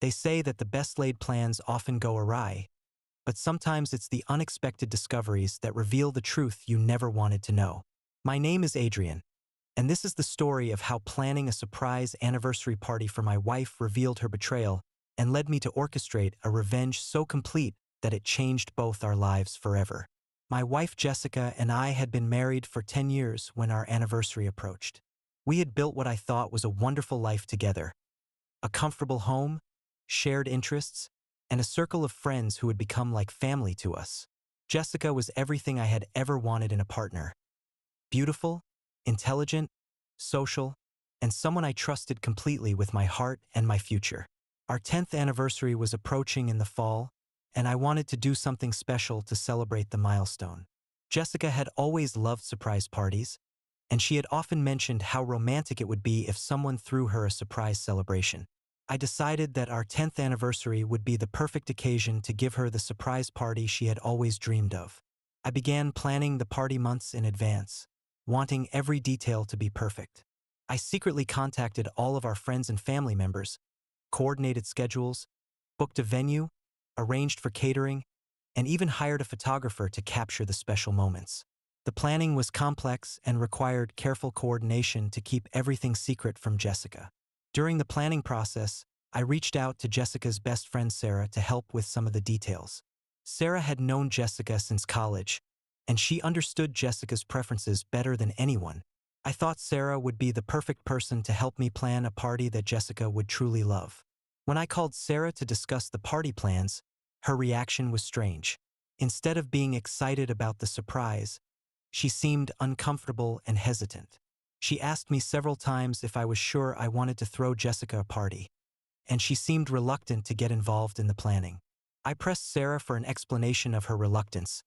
They say that the best laid plans often go awry, but sometimes it's the unexpected discoveries that reveal the truth you never wanted to know. My name is Adrian, and this is the story of how planning a surprise anniversary party for my wife revealed her betrayal and led me to orchestrate a revenge so complete that it changed both our lives forever. My wife Jessica and I had been married for 10 years when our anniversary approached. We had built what I thought was a wonderful life together, a comfortable home, shared interests, and a circle of friends who had become like family to us. Jessica was everything I had ever wanted in a partner. Beautiful, intelligent, social, and someone I trusted completely with my heart and my future. Our 10th anniversary was approaching in the fall, and I wanted to do something special to celebrate the milestone. Jessica had always loved surprise parties, and she had often mentioned how romantic it would be if someone threw her a surprise celebration. I decided that our 10th anniversary would be the perfect occasion to give her the surprise party she had always dreamed of. I began planning the party months in advance, wanting every detail to be perfect. I secretly contacted all of our friends and family members, coordinated schedules, booked a venue, arranged for catering, and even hired a photographer to capture the special moments. The planning was complex and required careful coordination to keep everything secret from Jessica. During the planning process, I reached out to Jessica's best friend Sarah to help with some of the details. Sarah had known Jessica since college, and she understood Jessica's preferences better than anyone. I thought Sarah would be the perfect person to help me plan a party that Jessica would truly love. When I called Sarah to discuss the party plans, her reaction was strange. Instead of being excited about the surprise, she seemed uncomfortable and hesitant. She asked me several times if I was sure I wanted to throw Jessica a party, and she seemed reluctant to get involved in the planning. I pressed Sarah for an explanation of her reluctance,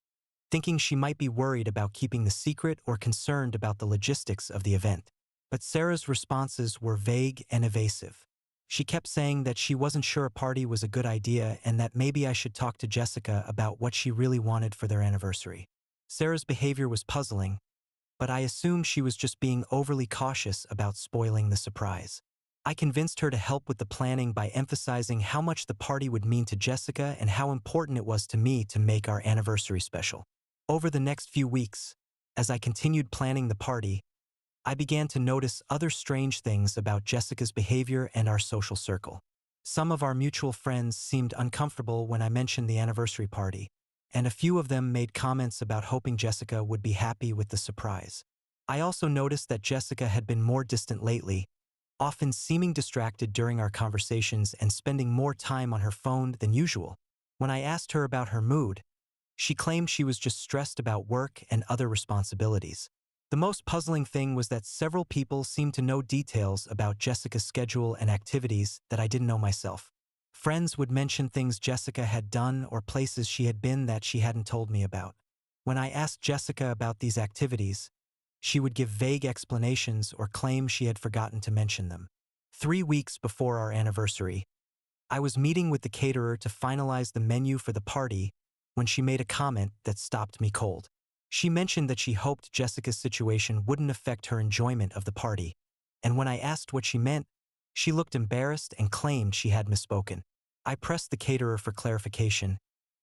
thinking she might be worried about keeping the secret or concerned about the logistics of the event. But Sarah's responses were vague and evasive. She kept saying that she wasn't sure a party was a good idea and that maybe I should talk to Jessica about what she really wanted for their anniversary. Sarah's behavior was puzzling, but I assumed she was just being overly cautious about spoiling the surprise. I convinced her to help with the planning by emphasizing how much the party would mean to Jessica and how important it was to me to make our anniversary special. Over the next few weeks, as I continued planning the party, I began to notice other strange things about Jessica's behavior and our social circle. Some of our mutual friends seemed uncomfortable when I mentioned the anniversary party, and a few of them made comments about hoping Jessica would be happy with the surprise. I also noticed that Jessica had been more distant lately, often seeming distracted during our conversations and spending more time on her phone than usual. When I asked her about her mood, she claimed she was just stressed about work and other responsibilities. The most puzzling thing was that several people seemed to know details about Jessica's schedule and activities that I didn't know myself. Friends would mention things Jessica had done or places she had been that she hadn't told me about. When I asked Jessica about these activities, she would give vague explanations or claim she had forgotten to mention them. 3 weeks before our anniversary, I was meeting with the caterer to finalize the menu for the party when she made a comment that stopped me cold. She mentioned that she hoped Jessica's situation wouldn't affect her enjoyment of the party, and when I asked what she meant, she looked embarrassed and claimed she had misspoken. I pressed the caterer for clarification,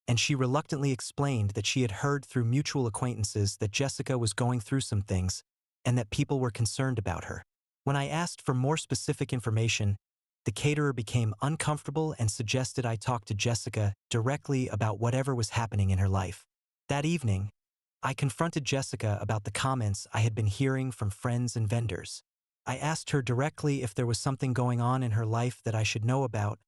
and she reluctantly explained that she had heard through mutual acquaintances that Jessica was going through some things and that people were concerned about her. When I asked for more specific information, the caterer became uncomfortable and suggested I talk to Jessica directly about whatever was happening in her life. That evening, I confronted Jessica about the comments I had been hearing from friends and vendors. I asked her directly if there was something going on in her life that I should know about,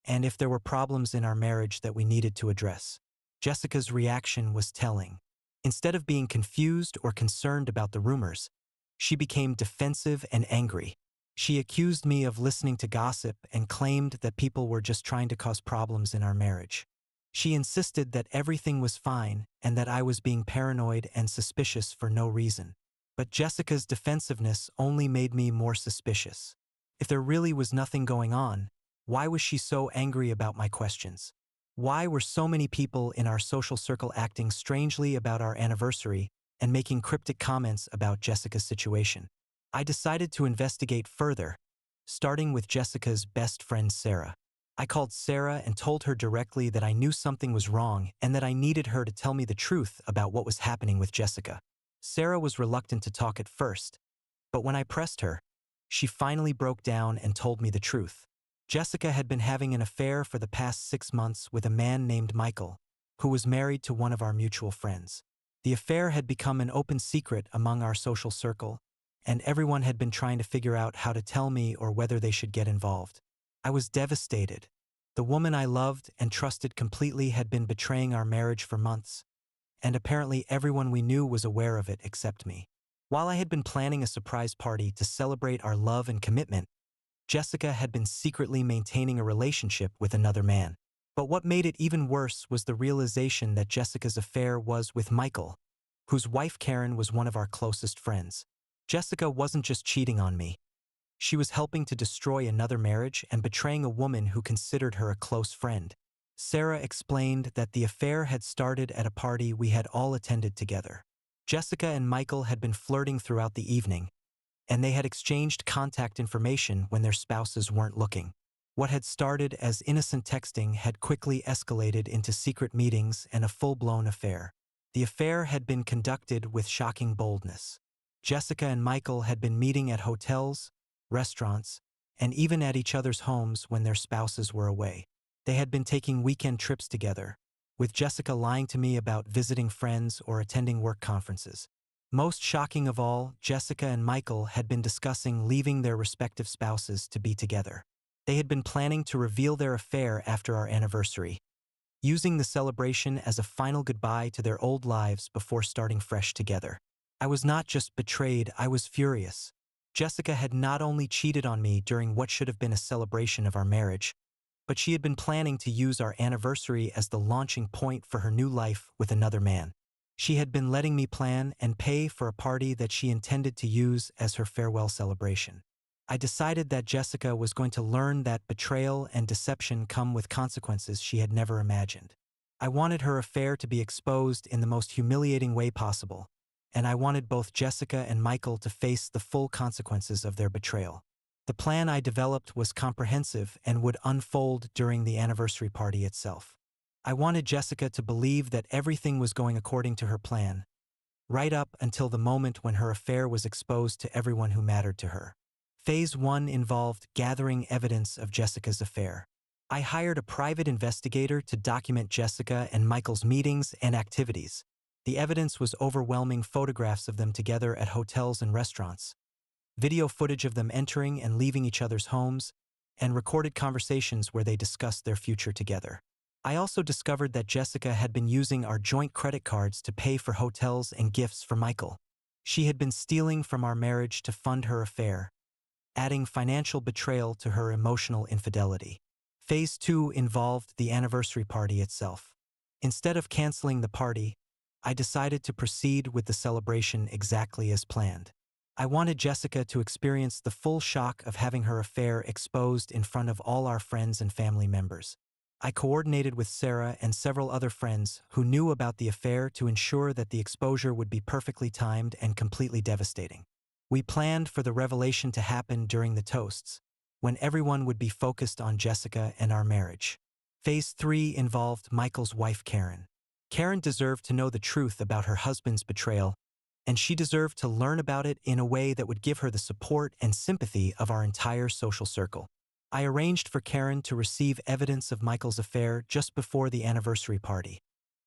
and if there were problems in our marriage that we needed to address. Jessica's reaction was telling. Instead of being confused or concerned about the rumors, she became defensive and angry. She accused me of listening to gossip and claimed that people were just trying to cause problems in our marriage. She insisted that everything was fine and that I was being paranoid and suspicious for no reason. But Jessica's defensiveness only made me more suspicious. If there really was nothing going on, why was she so angry about my questions? Why were so many people in our social circle acting strangely about our anniversary and making cryptic comments about Jessica's situation? I decided to investigate further, starting with Jessica's best friend Sarah. I called Sarah and told her directly that I knew something was wrong and that I needed her to tell me the truth about what was happening with Jessica. Sarah was reluctant to talk at first, but when I pressed her, she finally broke down and told me the truth. Jessica had been having an affair for the past 6 months with a man named Michael, who was married to one of our mutual friends. The affair had become an open secret among our social circle, and everyone had been trying to figure out how to tell me or whether they should get involved. I was devastated. The woman I loved and trusted completely had been betraying our marriage for months, and apparently everyone we knew was aware of it except me. While I had been planning a surprise party to celebrate our love and commitment, Jessica had been secretly maintaining a relationship with another man. But what made it even worse was the realization that Jessica's affair was with Michael, whose wife Karen was one of our closest friends. Jessica wasn't just cheating on me. She was helping to destroy another marriage and betraying a woman who considered her a close friend. Sarah explained that the affair had started at a party we had all attended together. Jessica and Michael had been flirting throughout the evening, and they had exchanged contact information when their spouses weren't looking. What had started as innocent texting had quickly escalated into secret meetings and a full-blown affair. The affair had been conducted with shocking boldness. Jessica and Michael had been meeting at hotels, restaurants, and even at each other's homes when their spouses were away. They had been taking weekend trips together, with Jessica lying to me about visiting friends or attending work conferences. Most shocking of all, Jessica and Michael had been discussing leaving their respective spouses to be together. They had been planning to reveal their affair after our anniversary, using the celebration as a final goodbye to their old lives before starting fresh together. I was not just betrayed, I was furious. Jessica had not only cheated on me during what should have been a celebration of our marriage, but she had been planning to use our anniversary as the launching point for her new life with another man. She had been letting me plan and pay for a party that she intended to use as her farewell celebration. I decided that Jessica was going to learn that betrayal and deception come with consequences she had never imagined. I wanted her affair to be exposed in the most humiliating way possible, and I wanted both Jessica and Michael to face the full consequences of their betrayal. The plan I developed was comprehensive and would unfold during the anniversary party itself. I wanted Jessica to believe that everything was going according to her plan, right up until the moment when her affair was exposed to everyone who mattered to her. Phase 1 involved gathering evidence of Jessica's affair. I hired a private investigator to document Jessica and Michael's meetings and activities. The evidence was overwhelming: photographs of them together at hotels and restaurants, video footage of them entering and leaving each other's homes, and recorded conversations where they discussed their future together. I also discovered that Jessica had been using our joint credit cards to pay for hotels and gifts for Michael. She had been stealing from our marriage to fund her affair, adding financial betrayal to her emotional infidelity. Phase 2 involved the anniversary party itself. Instead of canceling the party, I decided to proceed with the celebration exactly as planned. I wanted Jessica to experience the full shock of having her affair exposed in front of all our friends and family members. I coordinated with Sarah and several other friends who knew about the affair to ensure that the exposure would be perfectly timed and completely devastating. We planned for the revelation to happen during the toasts, when everyone would be focused on Jessica and our marriage. Phase 3 involved Michael's wife Karen. Karen deserved to know the truth about her husband's betrayal, and she deserved to learn about it in a way that would give her the support and sympathy of our entire social circle. I arranged for Karen to receive evidence of Michael's affair just before the anniversary party,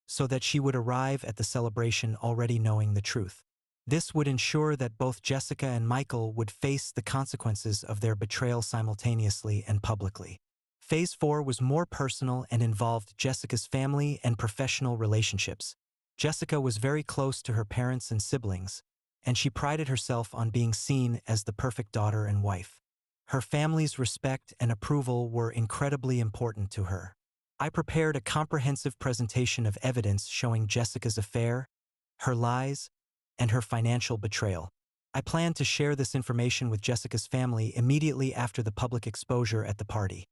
so that she would arrive at the celebration already knowing the truth. This would ensure that both Jessica and Michael would face the consequences of their betrayal simultaneously and publicly. Phase 4 was more personal and involved Jessica's family and professional relationships. Jessica was very close to her parents and siblings, and she prided herself on being seen as the perfect daughter and wife. Her family's respect and approval were incredibly important to her. I prepared a comprehensive presentation of evidence showing Jessica's affair, her lies, and her financial betrayal. I planned to share this information with Jessica's family immediately after the public exposure at the party,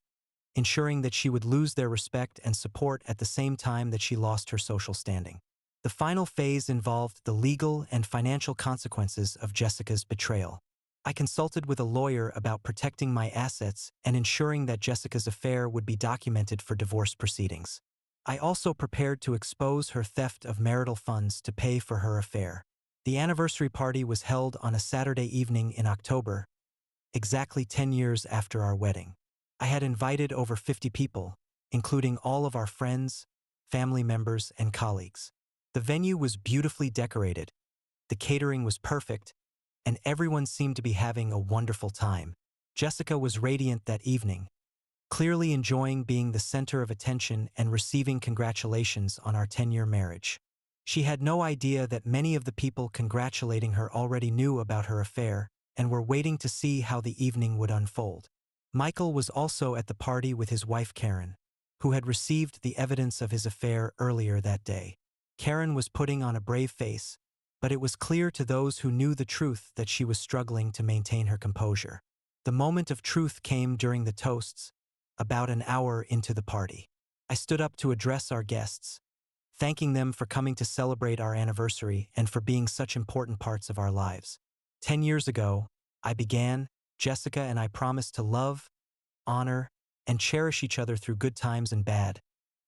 ensuring that she would lose their respect and support at the same time that she lost her social standing. The final phase involved the legal and financial consequences of Jessica's betrayal. I consulted with a lawyer about protecting my assets and ensuring that Jessica's affair would be documented for divorce proceedings. I also prepared to expose her theft of marital funds to pay for her affair. The anniversary party was held on a Saturday evening in October, exactly 10 years after our wedding. I had invited over 50 people, including all of our friends, family members, and colleagues. The venue was beautifully decorated, the catering was perfect, and everyone seemed to be having a wonderful time. Jessica was radiant that evening, clearly enjoying being the center of attention and receiving congratulations on our 10-year marriage. She had no idea that many of the people congratulating her already knew about her affair and were waiting to see how the evening would unfold. Michael was also at the party with his wife Karen, who had received the evidence of his affair earlier that day. Karen was putting on a brave face, but it was clear to those who knew the truth that she was struggling to maintain her composure. The moment of truth came during the toasts, about an hour into the party. I stood up to address our guests, thanking them for coming to celebrate our anniversary and for being such important parts of our lives. 10 years ago, Jessica and I promised to love, honor, and cherish each other through good times and bad,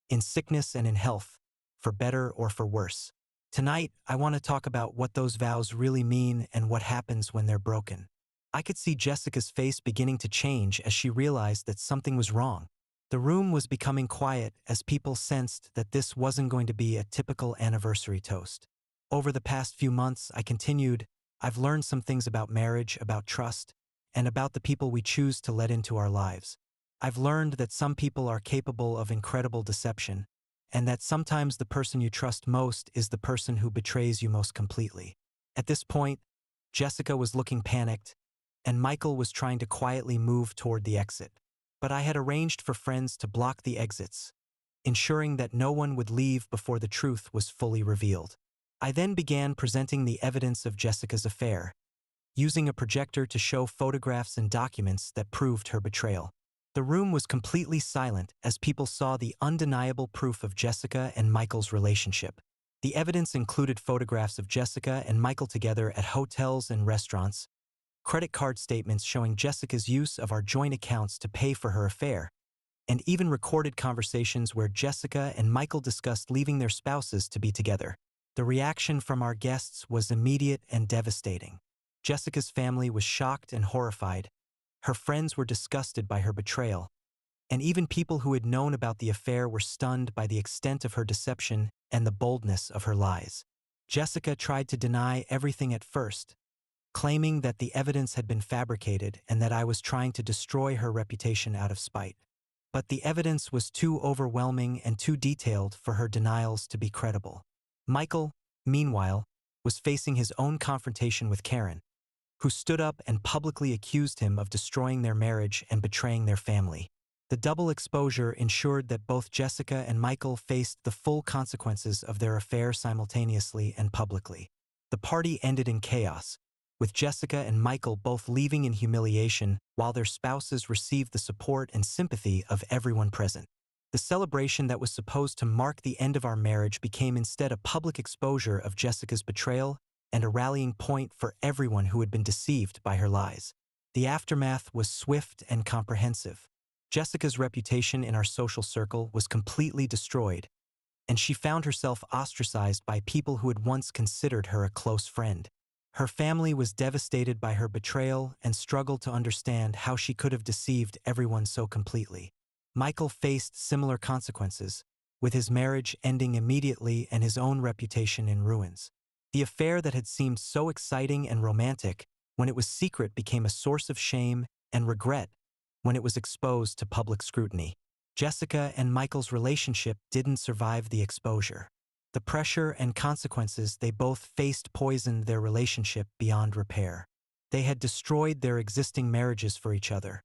in sickness and in health, for better or for worse. Tonight, I want to talk about what those vows really mean and what happens when they're broken. I could see Jessica's face beginning to change as she realized that something was wrong. The room was becoming quiet as people sensed that this wasn't going to be a typical anniversary toast. Over the past few months, I've learned some things about marriage, about trust, and about the people we choose to let into our lives. I've learned that some people are capable of incredible deception, and that sometimes the person you trust most is the person who betrays you most completely. At this point, Jessica was looking panicked, and Michael was trying to quietly move toward the exit. But I had arranged for friends to block the exits, ensuring that no one would leave before the truth was fully revealed. I then began presenting the evidence of Jessica's affair, using a projector to show photographs and documents that proved her betrayal. The room was completely silent as people saw the undeniable proof of Jessica and Michael's relationship. The evidence included photographs of Jessica and Michael together at hotels and restaurants, credit card statements showing Jessica's use of our joint accounts to pay for her affair, and even recorded conversations where Jessica and Michael discussed leaving their spouses to be together. The reaction from our guests was immediate and devastating. Jessica's family was shocked and horrified. Her friends were disgusted by her betrayal, and even people who had known about the affair were stunned by the extent of her deception and the boldness of her lies. Jessica tried to deny everything at first, claiming that the evidence had been fabricated and that I was trying to destroy her reputation out of spite. But the evidence was too overwhelming and too detailed for her denials to be credible. Michael, meanwhile, was facing his own confrontation with Karen, who stood up and publicly accused him of destroying their marriage and betraying their family. The double exposure ensured that both Jessica and Michael faced the full consequences of their affair simultaneously and publicly. The party ended in chaos, with Jessica and Michael both leaving in humiliation while their spouses received the support and sympathy of everyone present. The celebration that was supposed to mark the end of our marriage became instead a public exposure of Jessica's betrayal and a rallying point for everyone who had been deceived by her lies. The aftermath was swift and comprehensive. Jessica's reputation in our social circle was completely destroyed, and she found herself ostracized by people who had once considered her a close friend. Her family was devastated by her betrayal and struggled to understand how she could have deceived everyone so completely. Michael faced similar consequences, with his marriage ending immediately and his own reputation in ruins. The affair that had seemed so exciting and romantic when it was secret became a source of shame and regret when it was exposed to public scrutiny. Jessica and Michael's relationship didn't survive the exposure. The pressure and consequences they both faced poisoned their relationship beyond repair. They had destroyed their existing marriages for each other,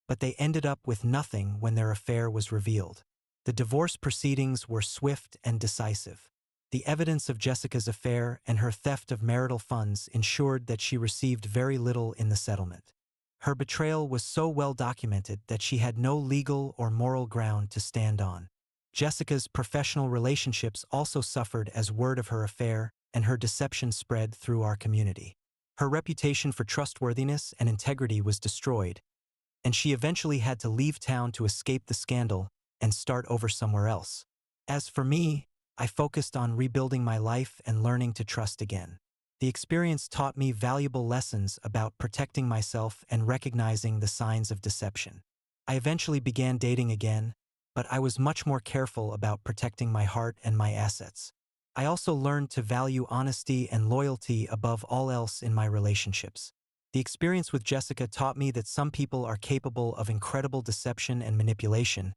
but they ended up with nothing when their affair was revealed. The divorce proceedings were swift and decisive. The evidence of Jessica's affair and her theft of marital funds ensured that she received very little in the settlement. Her betrayal was so well documented that she had no legal or moral ground to stand on. Jessica's professional relationships also suffered as word of her affair and her deception spread through our community. Her reputation for trustworthiness and integrity was destroyed, and she eventually had to leave town to escape the scandal and start over somewhere else. As for me, I focused on rebuilding my life and learning to trust again. The experience taught me valuable lessons about protecting myself and recognizing the signs of deception. I eventually began dating again, but I was much more careful about protecting my heart and my assets. I also learned to value honesty and loyalty above all else in my relationships. The experience with Jessica taught me that some people are capable of incredible deception and manipulation,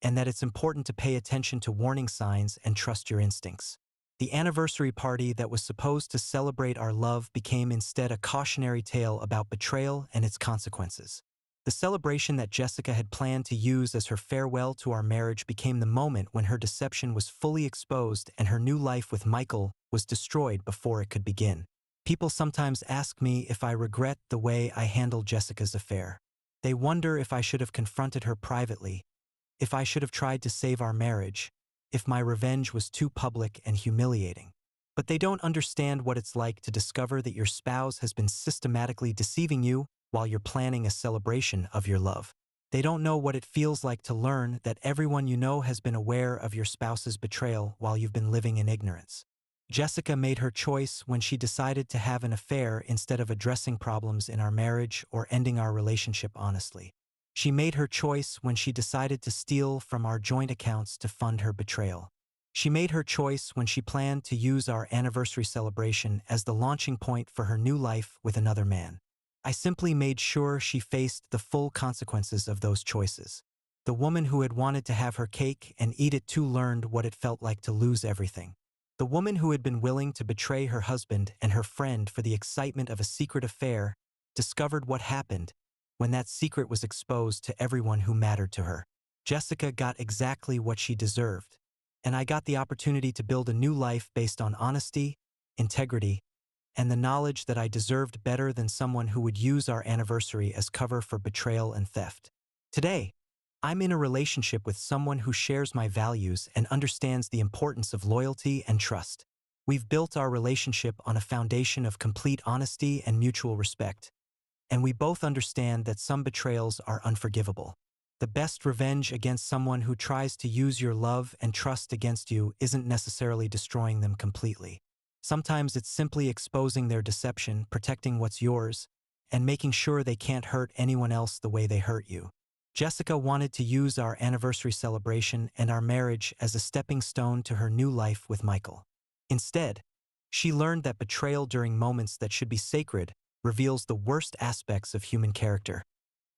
and that it's important to pay attention to warning signs and trust your instincts. The anniversary party that was supposed to celebrate our love became instead a cautionary tale about betrayal and its consequences. The celebration that Jessica had planned to use as her farewell to our marriage became the moment when her deception was fully exposed and her new life with Michael was destroyed before it could begin. People sometimes ask me if I regret the way I handled Jessica's affair. They wonder if I should have confronted her privately, if I should have tried to save our marriage, if my revenge was too public and humiliating. But they don't understand what it's like to discover that your spouse has been systematically deceiving you while you're planning a celebration of your love. They don't know what it feels like to learn that everyone you know has been aware of your spouse's betrayal while you've been living in ignorance. Jessica made her choice when she decided to have an affair instead of addressing problems in our marriage or ending our relationship honestly. She made her choice when she decided to steal from our joint accounts to fund her betrayal. She made her choice when she planned to use our anniversary celebration as the launching point for her new life with another man. I simply made sure she faced the full consequences of those choices. The woman who had wanted to have her cake and eat it too learned what it felt like to lose everything. The woman who had been willing to betray her husband and her friend for the excitement of a secret affair discovered what happened when that secret was exposed to everyone who mattered to her. Jessica got exactly what she deserved, and I got the opportunity to build a new life based on honesty, integrity, and the knowledge that I deserved better than someone who would use our anniversary as cover for betrayal and theft. Today, I'm in a relationship with someone who shares my values and understands the importance of loyalty and trust. We've built our relationship on a foundation of complete honesty and mutual respect, and we both understand that some betrayals are unforgivable. The best revenge against someone who tries to use your love and trust against you isn't necessarily destroying them completely. Sometimes it's simply exposing their deception, protecting what's yours, and making sure they can't hurt anyone else the way they hurt you. Jessica wanted to use our anniversary celebration and our marriage as a stepping stone to her new life with Michael. Instead, she learned that betrayal during moments that should be sacred reveals the worst aspects of human character,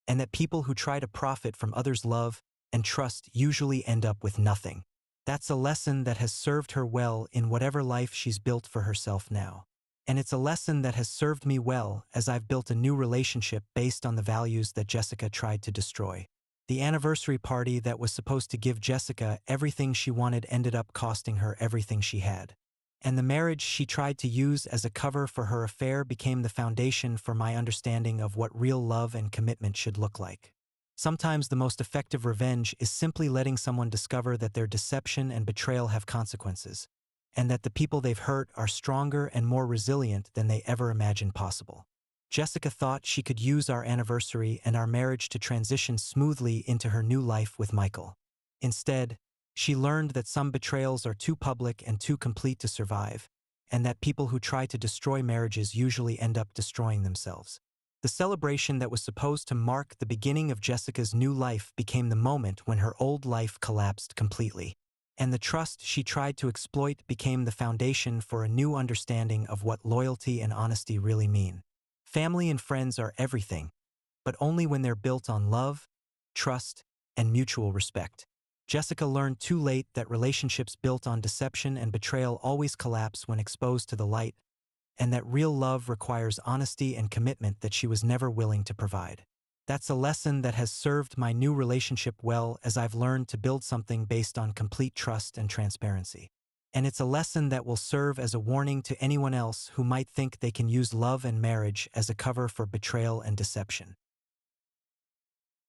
and that people who try to profit from others' love and trust usually end up with nothing. That's a lesson that has served her well in whatever life she's built for herself now. And it's a lesson that has served me well as I've built a new relationship based on the values that Jessica tried to destroy. The anniversary party that was supposed to give Jessica everything she wanted ended up costing her everything she had. And the marriage she tried to use as a cover for her affair became the foundation for my understanding of what real love and commitment should look like. Sometimes the most effective revenge is simply letting someone discover that their deception and betrayal have consequences, and that the people they've hurt are stronger and more resilient than they ever imagined possible. Jessica thought she could use our anniversary and our marriage to transition smoothly into her new life with Michael. Instead, she learned that some betrayals are too public and too complete to survive, and that people who try to destroy marriages usually end up destroying themselves. The celebration that was supposed to mark the beginning of Jessica's new life became the moment when her old life collapsed completely, and the trust she tried to exploit became the foundation for a new understanding of what loyalty and honesty really mean. Family and friends are everything, but only when they're built on love, trust, and mutual respect. Jessica learned too late that relationships built on deception and betrayal always collapse when exposed to the light, and that real love requires honesty and commitment that she was never willing to provide. That's a lesson that has served my new relationship well as I've learned to build something based on complete trust and transparency. And it's a lesson that will serve as a warning to anyone else who might think they can use love and marriage as a cover for betrayal and deception.